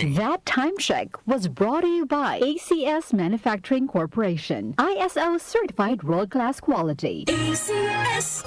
That time check was brought to you by ACS Manufacturing Corporation, ISO certified world-class quality. ACS.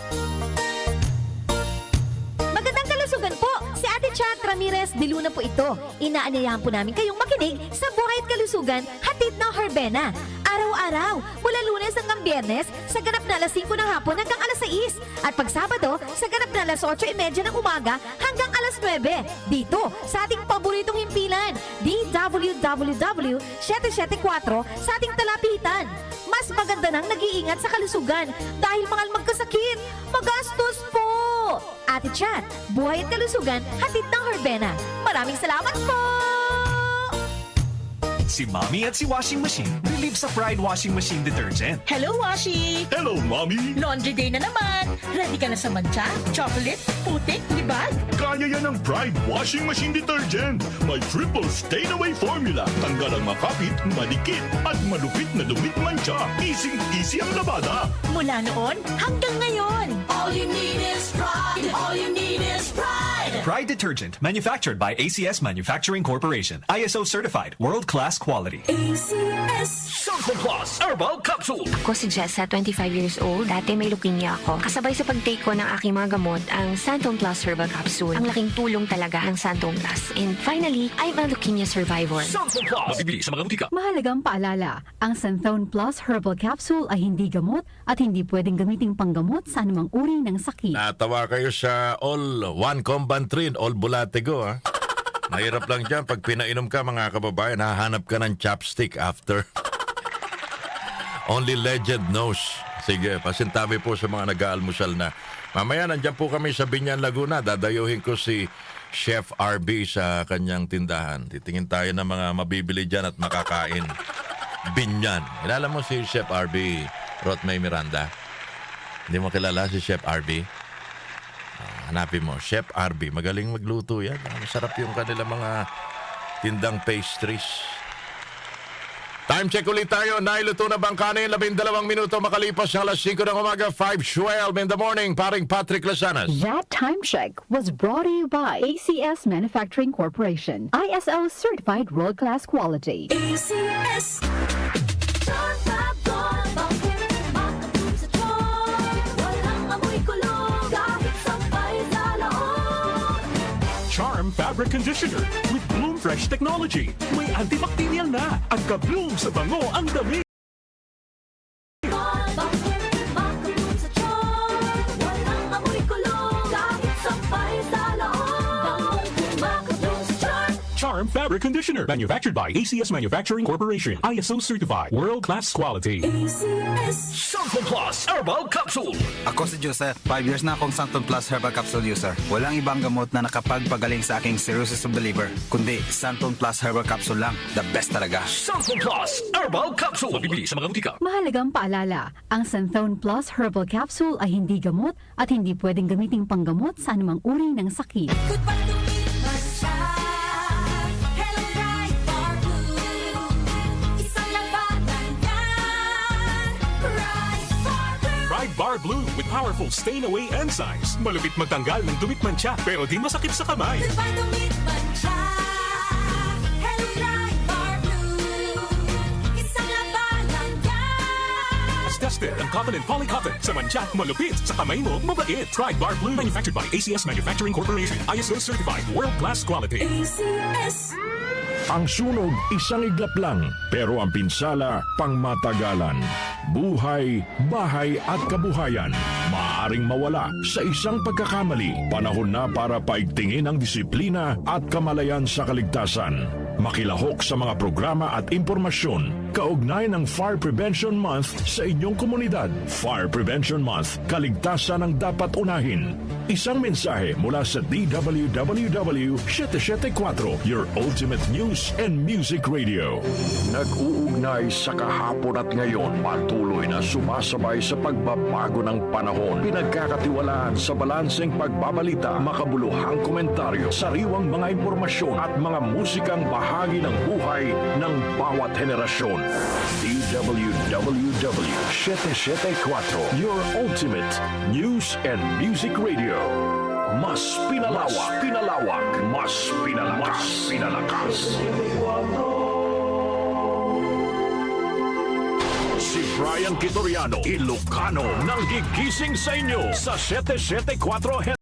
Magandang kalusugan po! Si Ate Chat Ramirez de Luna po ito. Inaanyayahan po namin kayong makinig sa Buhay at Kalusugan, hatid ng Herbena. Araw-araw, mula Lunes hanggang Biyernes, sa ganap na alas 5 ng hapon hanggang alas 6. At pag Sabado, sa ganap na alas 8:30 ng umaga hanggang alas 9. Dito, sa ating paboritong himpilan, DWWW 774 sa ating talapitan. Mas maganda nang nag-iingat sa kalusugan dahil mahal magkasakit. Magastos po! Ate Chat, Buhay at Kalusugan, hatid ng Herbena. Maraming salamat po! Si Mommy at si Washing Machine believe sa Pride Washing Machine Detergent. Hello, Washi! Hello, Mommy! Laundry day na naman! Ready ka na sa mancha, chocolate, putik, libag? Kaya yan ang Pride Washing Machine Detergent. May triple stain-away formula. Tanggal ang makapit, madikit, at malupit na dumit mancha. Easy ang labada. Mula noon hanggang ngayon! All you need is pride! All you need is pride! Pride Detergent, manufactured by ACS Manufacturing Corporation. ISO certified, world-class quality. ACS. Santon Plus Herbal Capsule. Ako si Jessa, 25 years old. Dati may leukemia ako. Kasabay sa pag-take ko ng aking mga gamot, ang Santon Plus Herbal Capsule. Ang laking tulong talaga ng Santon Plus. And finally, I'm a leukemia survivor. Santon Plus. Mabibili sa mga butika. Mahalagang paalala, ang Santhone Plus Herbal Capsule ay hindi gamot at hindi pwedeng gamiting panggamot sa anumang uri ng sakit. Natawa kayo sa all one Combantrin, all Bulatego, ha? Mahirap lang dyan. Pag pinainom ka, mga kababayan, hahanap ka ng chopstick after. Only legend knows. Sige, pasintabi po sa mga nag-aalmusal na. Mamaya, nandyan po kami sa Binyan, Laguna. Dadayuhin ko si Chef RB sa kanyang tindahan. Titingin tayo ng mga mabibili dyan at makakain. Binyan. Kilala mo si Chef RB, Rotmay Miranda? Hindi mo kilala si Chef RB? Hanapin mo, Chef RB. Magaling magluto yan. Masarap yung kanila mga tindang pastries. Time check ulit tayo. Nailuto na bang kanin? 12 minuto makalipas ng alas 5 ng umaga. 5:12 in the morning. Paring Patrick Lasanas. That time check was brought to you by ACS Manufacturing Corporation, ISO certified world-class quality. ACS. Charm Fabric Conditioner with Bloom Fresh Technology. May antibacterial na at ka-bloom sa bango ang dami. Charm Fabric Conditioner, manufactured by ACS Manufacturing Corporation, ISO certified, world-class quality. Santon Plus Herbal Capsule. Ako si Joseph. 5 years na akong Santon Plus Herbal Capsule user. Walang ibang gamot na nakapagpagaling sa aking cirrhosis of the liver, kundi Santon Plus Herbal Capsule lang. The best talaga. Santon Plus Herbal Capsule. Mabibili sa mga butika. Mahalagang paalala, ang Santhone Plus Herbal Capsule ay hindi gamot at hindi pwedeng gamiting panggamot sa anumang uri ng sakit. Bar Blue with powerful stain-away enzymes. Malupit magtanggal ng dumit mancha pero di masakit sa kamay. As tested ang cotton and polycotton sa mancha, malupit sa kamay mo, mabait. Try Bar Blue, manufactured by ACS Manufacturing Corporation, ISO certified, world-class quality. ACS. Ang sunog, isang iglap lang, pero ang pinsala, pangmatagalan. Buhay, bahay at kabuhayan, maaaring mawala sa isang pagkakamali. Panahon na para paigtingin ang disiplina at kamalayan sa kaligtasan. Makilahok sa mga programa at impormasyon kaugnay ng Fire Prevention Month sa inyong komunidad. Fire Prevention Month, kaligtasan ang dapat unahin. Isang mensahe mula sa DWWW 774, your ultimate news and music radio. Nag-uugnay sa kahapon at ngayon, patuloy na sumasabay sa pagbabago ng panahon. Pinagkakatiwalaan sa balanseng pagbabalita, makabuluhang komentaryo, sariwang mga impormasyon at mga musikang bahagi ng buhay ng bawat henerasyon. DWWW 774, your ultimate news and music radio. Mas pinalawak, mas pinalakas. Si Brian Kitoriano, Ilocano, nang gigising sa inyo sa 774